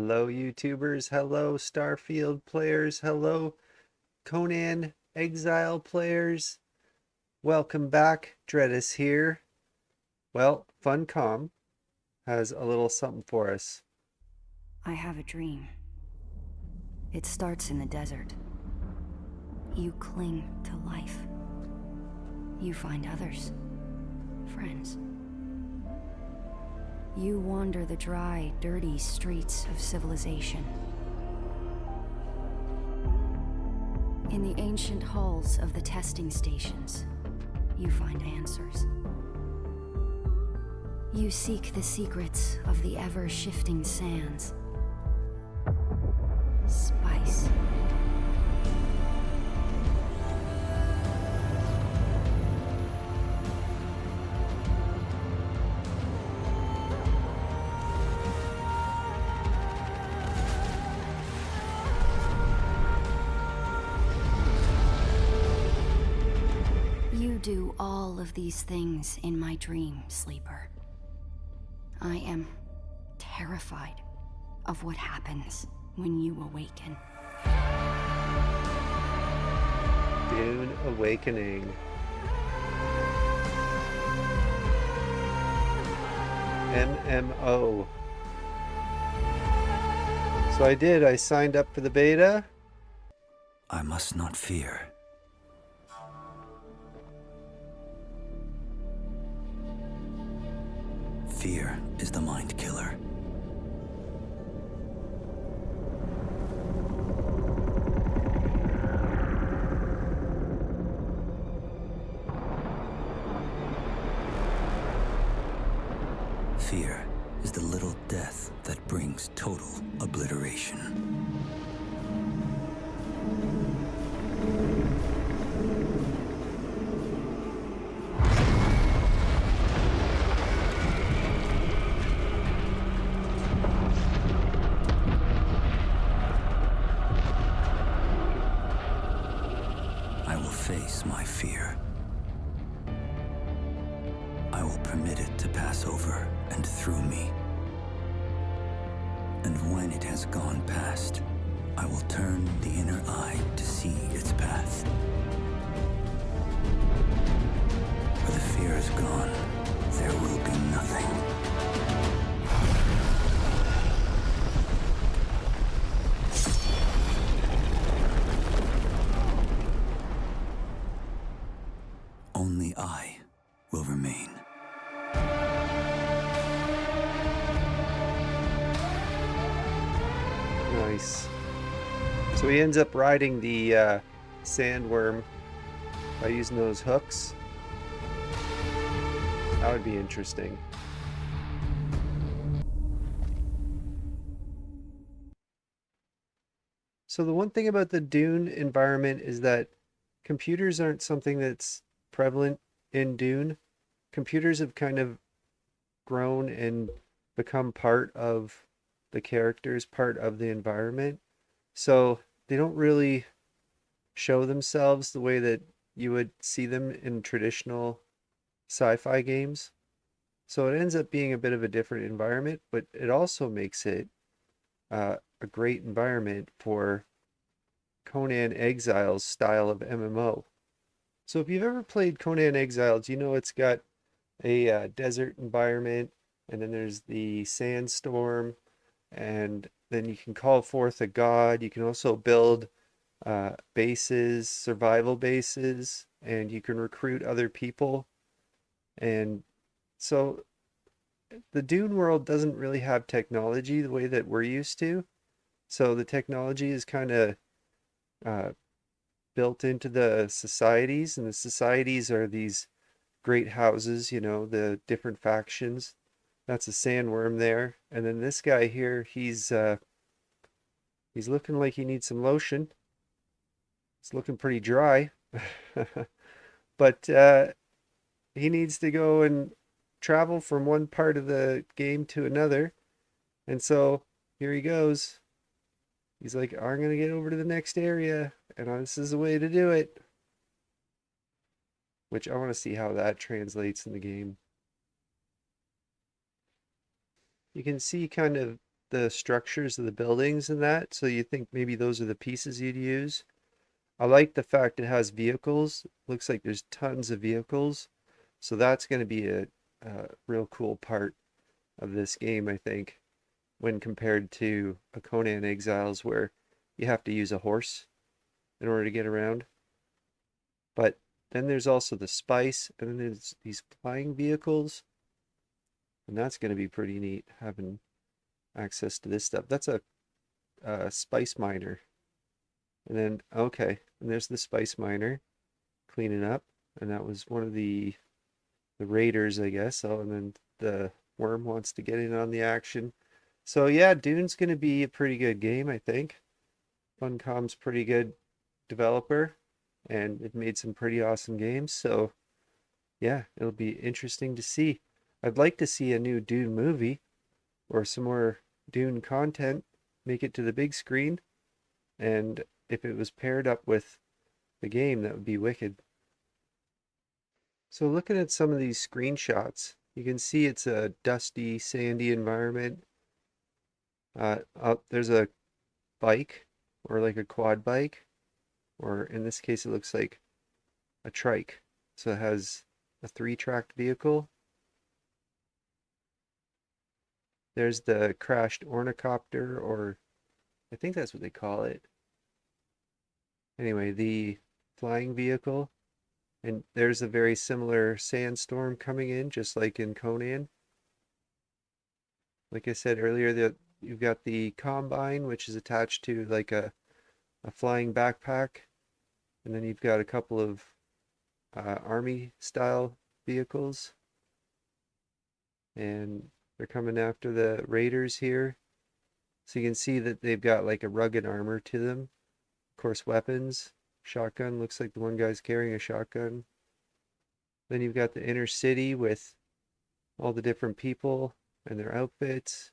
Hello, YouTubers. Hello, Starfield players. Hello, Conan Exile players. Welcome back. Dreadis here. Well, Funcom has a little something for us. I have a dream. It starts in the desert. You cling to life. You find others. Friends. You wander the dry, dirty streets of civilization. In the ancient halls of the testing stations, you find answers. You seek the secrets of the ever-shifting sands. Spice. You do all of these things in my dream, Sleeper. I am terrified of what happens when you awaken. Dune Awakening. MMO. So I signed up for the beta. I must not fear. Fear is the mind killer. Fear is the little death that brings total obliteration. I will face my fear. I will permit it to pass over and through me. And when it has gone past, I will turn the inner eye to see its path. Where the fear is gone, there will be nothing. Only I will remain. Nice. So he ends up riding the sandworm by using those hooks. That would be interesting. So the one thing about the Dune environment is that computers aren't something that's prevalent in Dune. Computers have kind of grown and become part of the characters, part of the environment. So they don't really show themselves the way that you would see them in traditional sci-fi games. So it ends up being a bit of a different environment, but it also makes it a great environment for Conan Exiles style of MMO. So if you've ever played Conan Exiles, you know it's got a desert environment, and then there's the sandstorm, and then you can call forth a god. You can also build bases, survival bases, and you can recruit other people. And so the Dune world doesn't really have technology the way that we're used to. So the technology is kind of uh, built into the societies, and the societies are these great houses, you know, the different factions. That's a sandworm there. And then this guy here, he's looking like he needs some lotion. It's looking pretty dry. But he needs to go and travel from one part of the game to another. And so here he goes. He's like, I'm going to get over to the next area, and this is the way to do it. Which I want to see how that translates in the game. You can see kind of the structures of the buildings and that, so you think maybe those are the pieces you'd use. I like the fact it has vehicles. Looks like there's tons of vehicles. So that's going to be a real cool part of this game, I think, when compared to a Conan Exiles where you have to use a horse in order to get around. But then there's also the spice, and then there's these flying vehicles, and that's going to be pretty neat having access to this stuff. That's a spice miner. And then, okay, and there's the spice miner cleaning up, and that was one of the raiders, I guess. Oh, and then the worm wants to get in on the action. So yeah, Dune's going to be a pretty good game, I think. Funcom's pretty good developer, and it made some pretty awesome games. So yeah, it'll be interesting to see. I'd like to see a new Dune movie or some more Dune content make it to the big screen. And if it was paired up with the game, that would be wicked. So looking at some of these screenshots, you can see it's a dusty, sandy environment. There's a bike or like a quad bike, or in this case, it looks like a trike. So it has a three-tracked vehicle. There's the crashed ornithopter, or I think that's what they call it. Anyway, the flying vehicle. And there's a very similar sandstorm coming in, just like in Conan. Like I said earlier, that you've got the combine, which is attached to like a flying backpack, and then you've got a couple of army style vehicles, and they're coming after the raiders here. So you can see that they've got like a rugged armor to them. Of course, weapons, shotgun. Looks like the one guy's carrying a shotgun. Then you've got the inner city with all the different people and their outfits.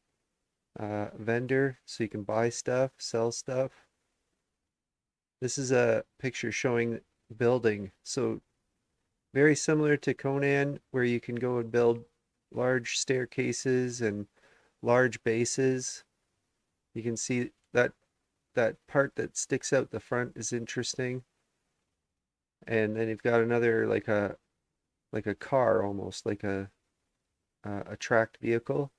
Vendor, so you can buy stuff, sell stuff. This is a picture showing building. So very similar to Conan, where you can go and build large staircases and large bases. You can see that part that sticks out the front is interesting. And then you've got another like a car almost, like a tracked vehicle.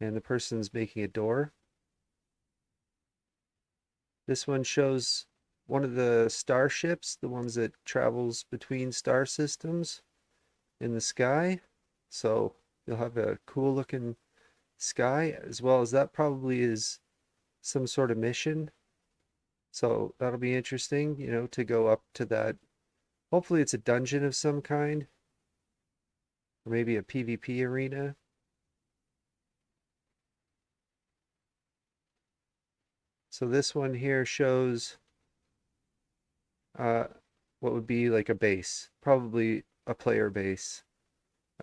And the person's making a door. This one shows one of the starships, the ones that travels between star systems in the sky. So you'll have a cool looking sky, as well as that probably is some sort of mission. So that'll be interesting, to go up to that. Hopefully it's a dungeon of some kind, or maybe a PvP arena. So this one here shows uh, what would be like a base, probably a player base.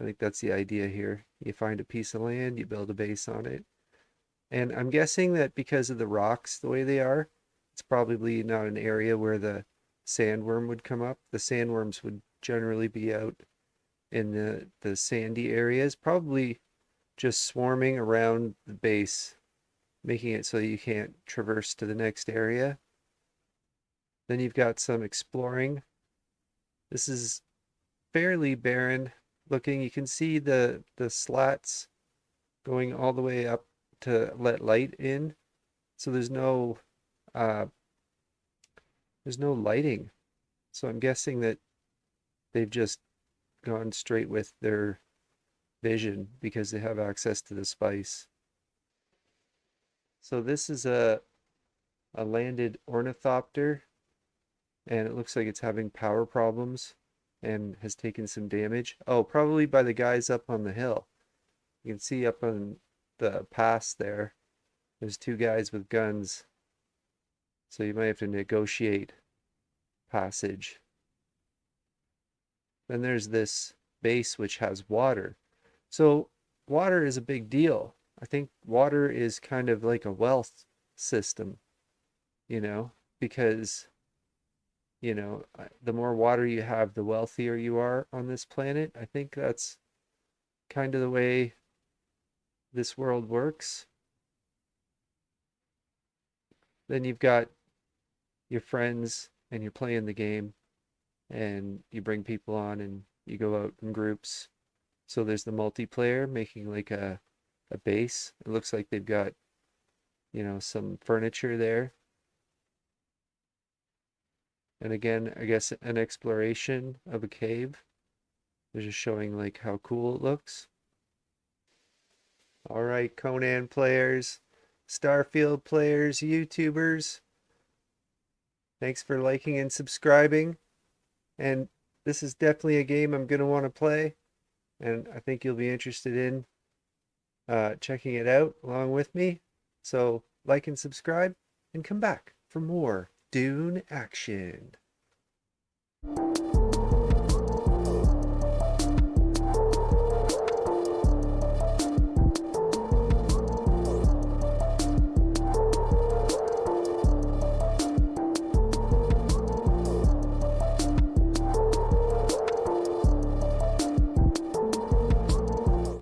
I think that's the idea here. You find a piece of land, you build a base on it. And I'm guessing that because of the rocks the way they are, it's probably not an area where the sandworm would come up. The sandworms would generally be out in the sandy areas, probably just swarming around the base, making it so you can't traverse to the next area. Then you've got some exploring. This is fairly barren looking. You can see the slats going all the way up to let light in. So uh there's no lighting. So I'm guessing that they've just gone straight with their vision because they have access to the spice. So this is a landed ornithopter, and it looks like it's having power problems and has taken some damage. Oh, probably by the guys up on the hill. You can see up on the pass there, there's two guys with guns. So you might have to negotiate passage. Then there's this base which has water. So water is a big deal. I think water is kind of like a wealth system, because, the more water you have, the wealthier you are on this planet. I think that's kind of the way this world works. Then you've got your friends and you're playing the game and you bring people on and you go out in groups. So there's the multiplayer making like a base. It looks like they've got, some furniture there. And again, I guess an exploration of a cave. They're just showing like how cool it looks. All right, Conan players, Starfield players, YouTubers, thanks for liking and subscribing. And this is definitely a game I'm going to want to play. And I think you'll be interested in checking it out along with me. So like and subscribe and come back for more Dune action.